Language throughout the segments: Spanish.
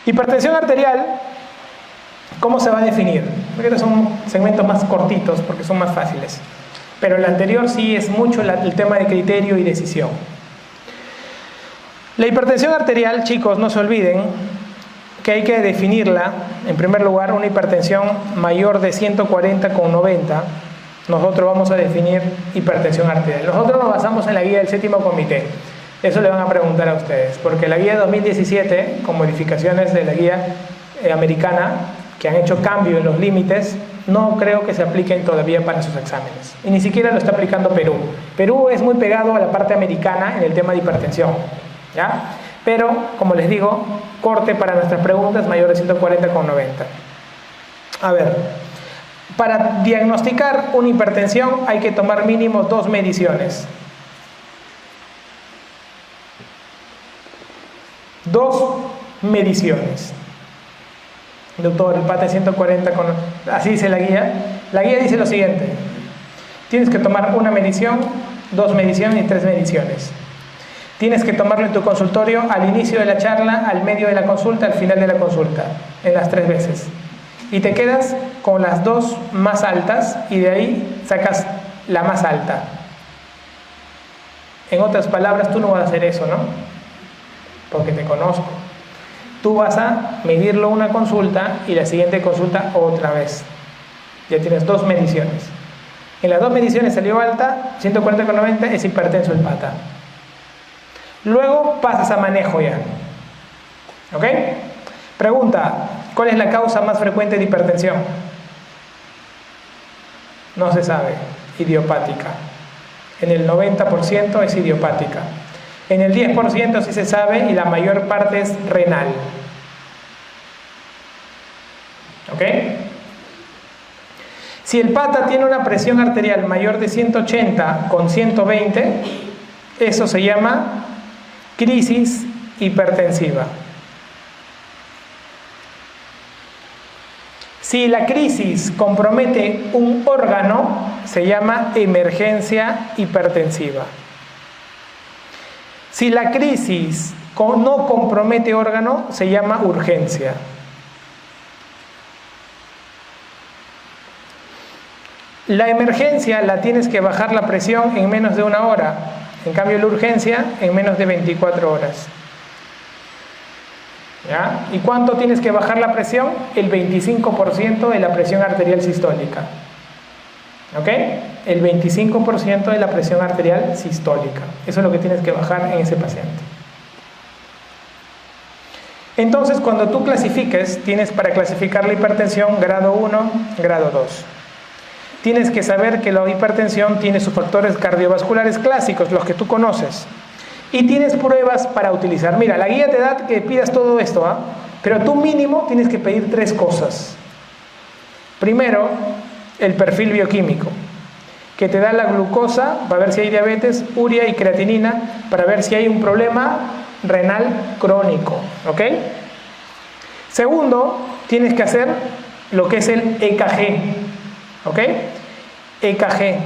Hipertensión arterial, ¿cómo se va a definir? Porque estos son segmentos más cortitos porque son más fáciles. Pero el anterior sí es mucho el tema de criterio y decisión. La hipertensión arterial, chicos, no se olviden que hay que definirla. En primer lugar, una hipertensión mayor de 140/90. Nosotros vamos a definir hipertensión arterial. Nosotros nos basamos en la guía del séptimo comité. Eso le van a preguntar a ustedes, porque la guía 2017, con modificaciones de la guía americana, que han hecho cambio en los límites, no creo que se apliquen todavía para sus exámenes. Y ni siquiera lo está aplicando Perú. Perú es muy pegado a la parte americana en el tema de hipertensión, ¿ya? Pero, como les digo, corte para nuestras preguntas mayor de 140/90. A ver, para diagnosticar una hipertensión hay que tomar mínimo 2 mediciones. 2 mediciones. Doctor, el PATA es 140 así dice la guía. La guía dice lo siguiente: tienes que tomar una medición, 2 mediciones y 3 mediciones. Tienes que tomarlo en tu consultorio al inicio de la charla, al medio de la consulta, al final de la consulta, en las 3 veces. Y te quedas con las 2 más altas y de ahí sacas la más alta. En otras palabras, tú no vas a hacer eso, ¿no? Porque te conozco. Tú vas a medirlo una consulta y la siguiente consulta otra vez. Ya tienes 2 mediciones. En las 2 mediciones salió alta, 140/90, es hipertenso el PATA. Luego pasas a manejo ya. ¿Ok? Pregunta: ¿cuál es la causa más frecuente de hipertensión? No se sabe. Idiopática. En el 90% es idiopática. En el 10% sí se sabe y la mayor parte es renal. ¿Ok? Si el PATA tiene una presión arterial mayor de 180/120, eso se llama crisis hipertensiva. Si la crisis compromete un órgano, se llama emergencia hipertensiva. Si la crisis no compromete órgano, se llama urgencia. La emergencia la tienes que bajar la presión en menos de 1 hora. En cambio, la urgencia en menos de 24 horas. ¿Ya? ¿Y cuánto tienes que bajar la presión? El 25% de la presión arterial sistólica. ¿Ok? El 25% de la presión arterial sistólica. Eso es lo que tienes que bajar en ese paciente. Entonces, cuando tú clasifiques, tienes para clasificar la hipertensión grado 1, grado 2. Tienes que saber que la hipertensión tiene sus factores cardiovasculares clásicos, los que tú conoces. Y tienes pruebas para utilizar. Mira, la guía te da que pidas todo esto, ¿ah? Pero tú mínimo tienes que pedir 3 cosas. Primero, el perfil bioquímico, que te da la glucosa para ver si hay diabetes, urea y creatinina para ver si hay un problema renal crónico. ¿Ok? Segundo, tienes que hacer lo que es el EKG. ¿Ok? EKG,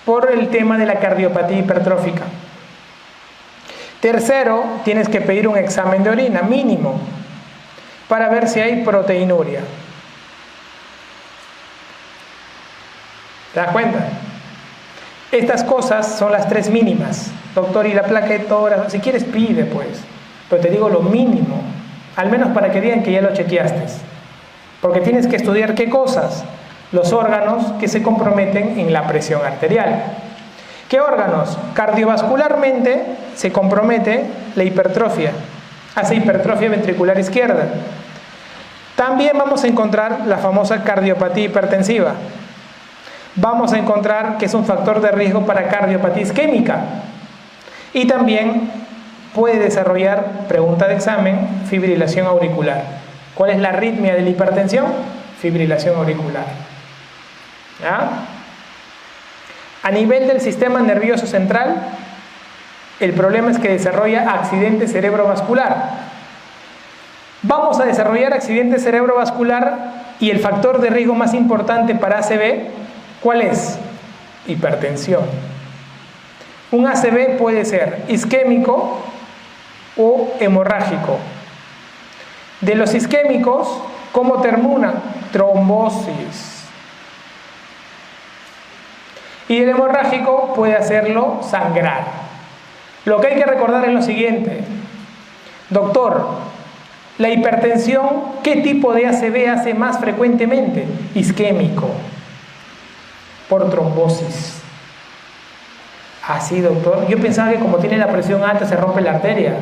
por el tema de la cardiopatía hipertrófica. Tercero, tienes que pedir un examen de orina mínimo para ver si hay proteinuria. ¿Te das cuenta? Estas cosas son las 3 mínimas. Doctor, y la plaquetora, si quieres pide pues, pero te digo lo mínimo, al menos para que digan que ya lo chequeaste. Porque tienes que estudiar qué cosas. Los órganos que se comprometen en la presión arterial. ¿Qué órganos? Cardiovascularmente se compromete la hipertrofia. Hace hipertrofia ventricular izquierda. También vamos a encontrar la famosa cardiopatía hipertensiva. Vamos a encontrar que es un factor de riesgo para cardiopatía isquémica. Y también puede desarrollar, pregunta de examen, fibrilación auricular. ¿Cuál es la arritmia de la hipertensión? Fibrilación auricular. ¿Ya? A nivel del sistema nervioso central, el problema es que desarrolla accidente cerebrovascular. Vamos a desarrollar accidente cerebrovascular y el factor de riesgo más importante para ACV, ¿cuál es? Hipertensión. Un ACV puede ser isquémico o hemorrágico. De los isquémicos, ¿cómo termina? Trombosis. Y el hemorrágico puede hacerlo sangrar. Lo que hay que recordar es lo siguiente. Doctor, la hipertensión, ¿qué tipo de ACV hace más frecuentemente? Isquémico, por trombosis. Así, doctor. Yo pensaba que como tiene la presión alta se rompe la arteria.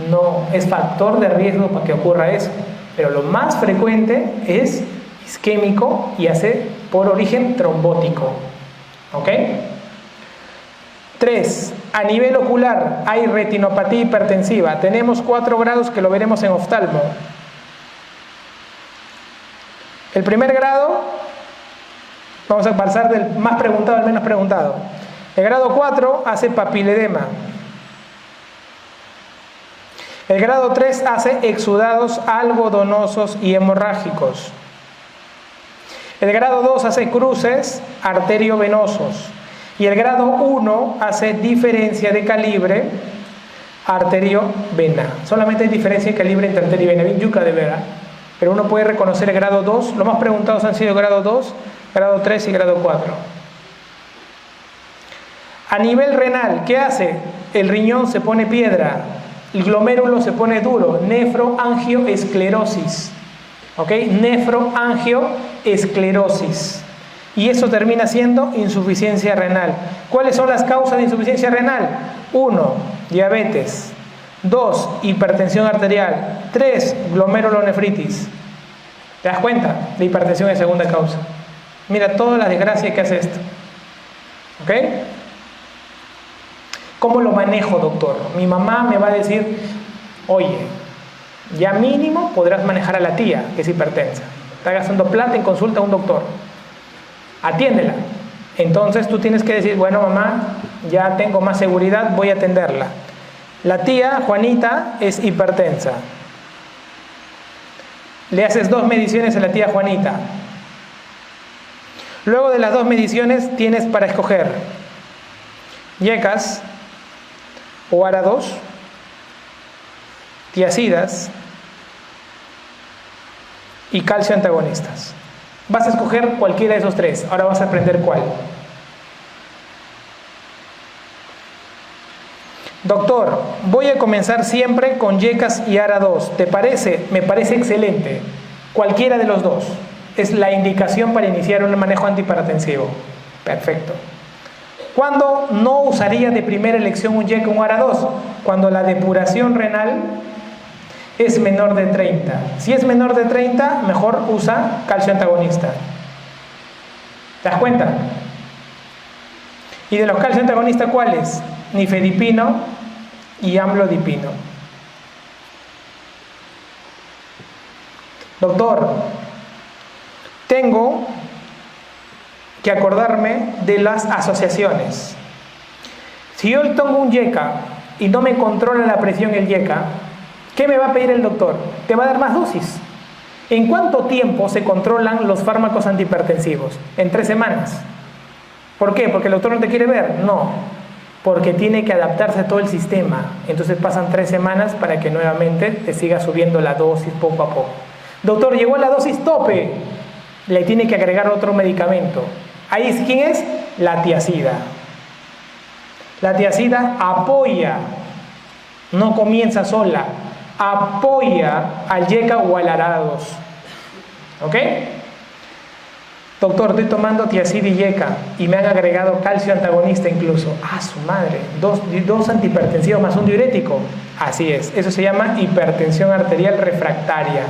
No, es factor de riesgo para que ocurra eso. Pero lo más frecuente es isquémico y hace por origen trombótico. ¿Ok? 3. A nivel ocular hay retinopatía hipertensiva. Tenemos 4 grados que lo veremos en oftalmo. El primer grado, vamos a pasar del más preguntado al menos preguntado. El grado 4 hace papiledema. El grado 3 hace exudados algodonosos y hemorrágicos. El grado 2 hace cruces arteriovenosos. Y el grado 1 hace diferencia de calibre arterio-vena. Solamente hay diferencia de calibre entre arteria y vena. Bien yuca de vera. Pero uno puede reconocer el grado 2. Los más preguntados han sido grado 2, grado 3 y grado 4. A nivel renal, ¿qué hace? El riñón se pone piedra. El glomérulo se pone duro. Nefroangioesclerosis. ¿Ok? Nefroangioesclerosis. Y eso termina siendo insuficiencia renal. ¿Cuáles son las causas de insuficiencia renal? 1. Diabetes. 2. Hipertensión arterial. 3. Glomerulonefritis. ¿Te das cuenta? La hipertensión es segunda causa. Mira toda la desgracia que hace esto. ¿Ok? ¿Cómo lo manejo, doctor? Mi mamá me va a decir, oye, ya mínimo podrás manejar a la tía, que es hipertensa. Está gastando plata en consulta a un doctor. Atiéndela. Entonces tú tienes que decir, bueno, mamá, ya tengo más seguridad, voy a atenderla. La tía, Juanita, es hipertensa. Le haces 2 mediciones a la tía Juanita. Luego de las 2 mediciones tienes para escoger yecas o ARA2, tiazidas y calcio antagonistas. Vas a escoger cualquiera de esos 3. Ahora vas a aprender cuál. Doctor, voy a comenzar siempre con yecas y ARA2. ¿Te parece? Me parece excelente. Cualquiera de los 2. Es la indicación para iniciar un manejo antihipertensivo. Perfecto. ¿Cuándo no usaría de primera elección un YECA o un ARA2? Cuando la depuración renal es menor de 30. Si es menor de 30, mejor usa calcio antagonista. ¿Te das cuenta? Y de los calcio antagonistas, ¿cuáles? Nifedipino y amlodipino. Doctor, tengo que acordarme de las asociaciones. Si yo tomo un YECA y no me controla la presión el YECA, ¿qué me va a pedir el doctor? Te va a dar más dosis. ¿En cuánto tiempo se controlan los fármacos antihipertensivos? En 3 semanas. ¿Por qué? ¿Porque el doctor no te quiere ver? No, porque tiene que adaptarse a todo el sistema. Entonces pasan 3 semanas para que nuevamente te siga subiendo la dosis poco a poco. Doctor, llegó a la dosis tope, le tiene que agregar otro medicamento. Ahí, ¿quién es? La tiazida. La tiazida apoya, no comienza sola, apoya al YECA o al ARA2. ¿Ok? Doctor, estoy tomando tiazida y YECA y me han agregado calcio antagonista incluso. ¡Ah, su madre! Dos antihipertensivos más un diurético. Así es, eso se llama hipertensión arterial refractaria.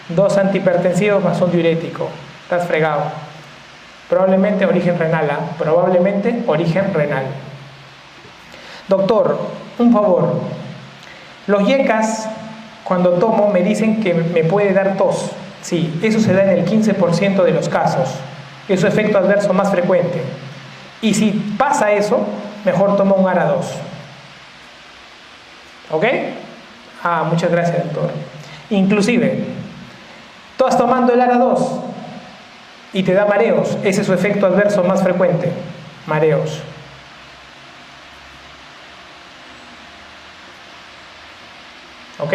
2 antihipertensivos más un diurético. Estás fregado. Probablemente origen renal, ¿eh? Probablemente origen renal. Doctor, un favor. Los YECAs, cuando tomo, me dicen que me puede dar tos. Sí, eso se da en el 15% de los casos. Es su efecto adverso más frecuente. Y si pasa eso, mejor toma un ARA2. ¿Ok? Ah, muchas gracias, doctor. Inclusive, tú estás tomando el ARA2 y te da mareos. Ese es su efecto adverso más frecuente. Mareos. ¿Ok?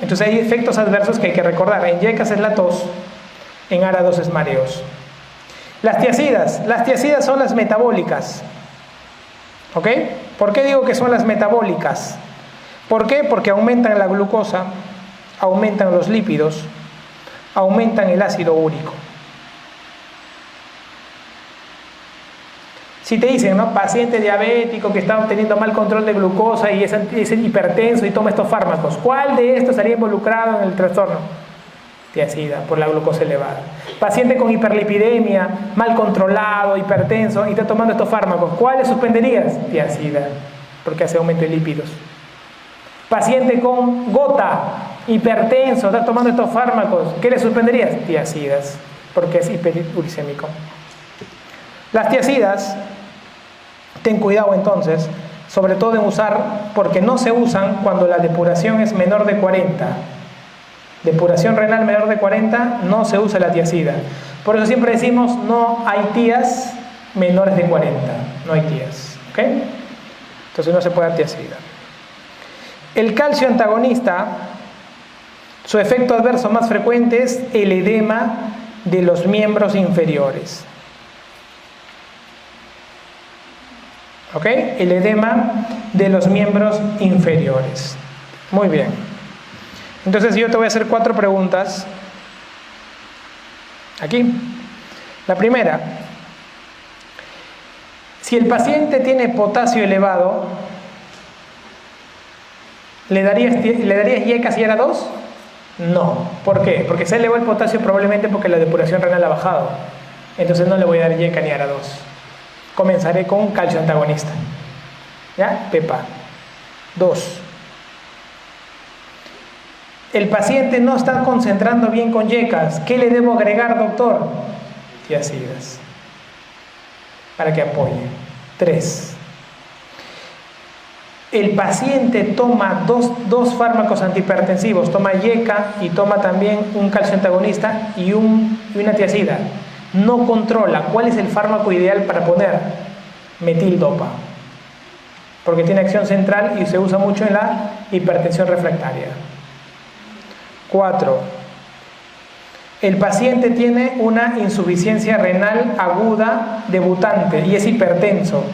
Entonces hay efectos adversos que hay que recordar. En yecas es la tos, en árados es mareos. Las tiacidas son las metabólicas. ¿Ok? ¿Por qué digo que son las metabólicas? ¿Por qué? Porque aumentan la glucosa, aumentan los lípidos, aumentan el ácido úrico. Si te dicen, ¿no? Paciente diabético que está teniendo mal control de glucosa y es hipertenso y toma estos fármacos, ¿cuál de estos estaría involucrado en el trastorno? Tiacida, por la glucosa elevada. Paciente con hiperlipidemia, mal controlado, hipertenso y está tomando estos fármacos, ¿cuáles suspenderías? Tiacida, porque hace aumento de lípidos. Paciente con gota, hipertenso, está tomando estos fármacos, ¿qué le suspenderías? Tiacidas, porque es hiperuricémico. Las tiacidas, ten cuidado entonces, sobre todo en usar, porque no se usan cuando la depuración es menor de 40. Depuración renal menor de 40, no se usa la tiacida. Por eso siempre decimos, no hay tías menores de 40. No hay tías. ¿Ok? Entonces no se puede dar tiacida. El calcio antagonista, su efecto adverso más frecuente es el edema de los miembros inferiores. ¿Ok? El edema de los miembros inferiores. Muy bien. Entonces yo te voy a hacer 4 preguntas. Aquí. La primera. Si el paciente tiene potasio elevado, ¿le darías yecas y ARA2? No. ¿Por qué? Porque se elevó el potasio probablemente porque la depuración renal ha bajado. Entonces no le voy a dar yeca ni ARA2. Comenzaré con un calcio antagonista. ¿Ya? PEPA. 2. El paciente no está concentrando bien con yecas. ¿Qué le debo agregar, doctor? Tiacidas. Para que apoye. 3. El paciente toma dos fármacos antihipertensivos. Toma yeca y toma también un calcio antagonista y una tiacida. No controla. ¿Cuál es el fármaco ideal para poner? Metildopa, porque tiene acción central y se usa mucho en la hipertensión refractaria. 4. El paciente tiene una insuficiencia renal aguda debutante y es hipertenso.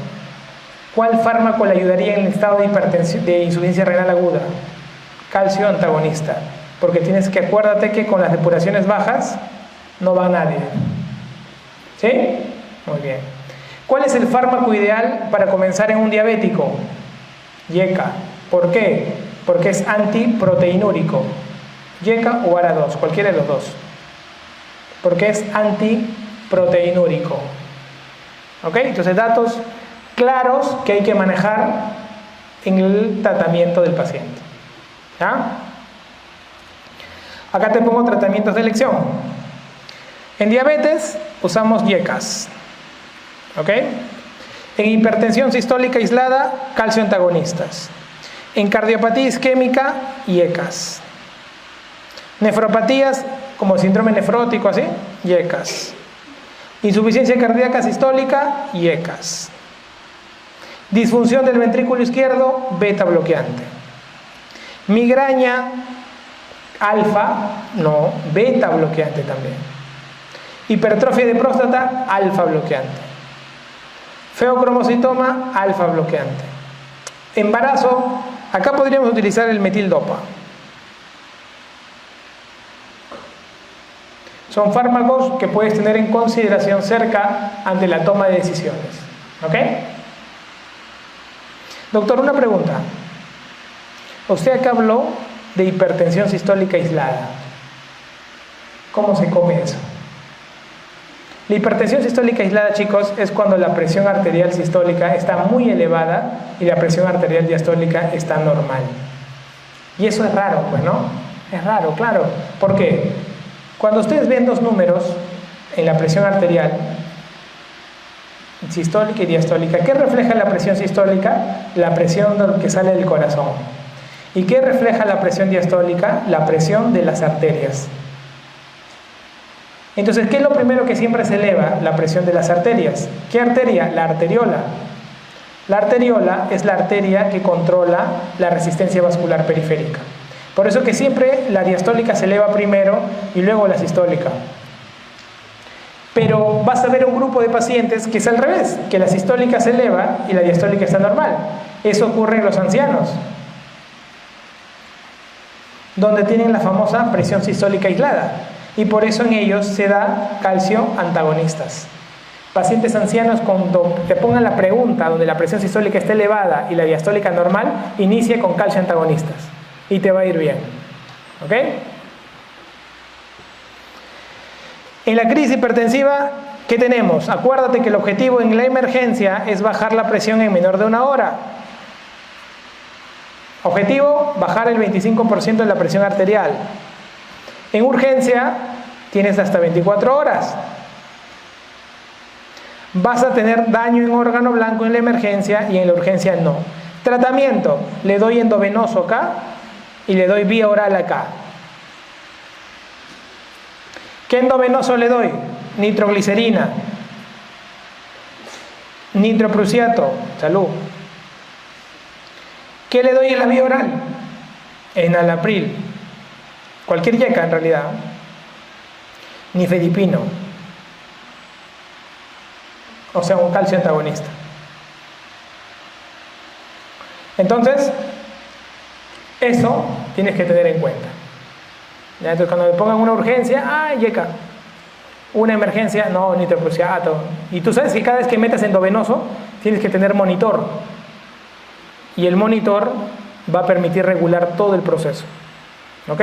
¿Cuál fármaco le ayudaría en el estado de insuficiencia renal aguda? Calcio antagonista, porque acuérdate que con las depuraciones bajas no va nadie. ¿Sí? Muy bien. ¿Cuál es el fármaco ideal para comenzar en un diabético? Yeca. ¿Por qué? Porque es antiproteinúrico. Yeca o ARA2, cualquiera de los dos. Porque es antiproteinúrico. ¿Ok? Entonces, datos claros que hay que manejar en el tratamiento del paciente. ¿Ya? Acá te pongo tratamientos de elección. En diabetes usamos yecas. ¿Ok? En hipertensión sistólica aislada, calcio antagonistas. En cardiopatía isquémica, yecas. Nefropatías, como síndrome nefrótico, así, yecas. Insuficiencia cardíaca sistólica, yecas. Disfunción del ventrículo izquierdo, beta bloqueante. Migraña, alfa, no, beta bloqueante también. Hipertrofia de próstata, alfa bloqueante. Feocromocitoma, alfa bloqueante. Embarazo, acá podríamos utilizar el metildopa. Son fármacos que puedes tener en consideración cerca ante la toma de decisiones. ¿Ok? Doctor, una pregunta. Usted acá habló de hipertensión sistólica aislada. ¿Cómo se come eso? La hipertensión sistólica aislada, chicos, es cuando la presión arterial sistólica está muy elevada y la presión arterial diastólica está normal. Y eso es raro, pues, ¿no? Es raro, claro. ¿Por qué? Cuando ustedes ven dos números en la presión arterial, sistólica y diastólica, ¿qué refleja la presión sistólica? La presión que sale del corazón. ¿Y qué refleja la presión diastólica? La presión de las arterias. Entonces, ¿qué es lo primero que siempre se eleva? La presión de las arterias. ¿Qué arteria? La arteriola. La arteriola es la arteria que controla la resistencia vascular periférica. Por eso que siempre la diastólica se eleva primero y luego la sistólica. Pero vas a ver un grupo de pacientes que es al revés, que la sistólica se eleva y la diastólica está normal. Eso ocurre en los ancianos, donde tienen la famosa presión sistólica aislada, y por eso en ellos se da calcio antagonistas. Pacientes ancianos, cuando te pongan la pregunta donde la presión sistólica está elevada y la diastólica normal, inicia con calcio antagonistas y te va a ir bien. ¿Ok? En la crisis hipertensiva, ¿qué tenemos? Acuérdate que el objetivo en la emergencia es bajar la presión en menor de 1 hora. Objetivo, bajar el 25% de la presión arterial. En urgencia, tienes hasta 24 horas. Vas a tener daño en órgano blanco en la emergencia y en la urgencia no. Tratamiento, le doy endovenoso acá y le doy vía oral acá. ¿Qué endovenoso le doy? Nitroglicerina, nitroprusiato, salud. ¿Qué le doy en la vía oral? Enalapril, cualquier yeca en realidad. Nifedipino, o sea, un calcio antagonista. Entonces, eso tienes que tener en cuenta. ¿Ya? Entonces, cuando me pongan una urgencia, ¡ay, yeca! Una emergencia, no, nitroprusiato. Y tú sabes que cada vez que metas endovenoso, tienes que tener monitor. Y el monitor va a permitir regular todo el proceso. ¿Ok?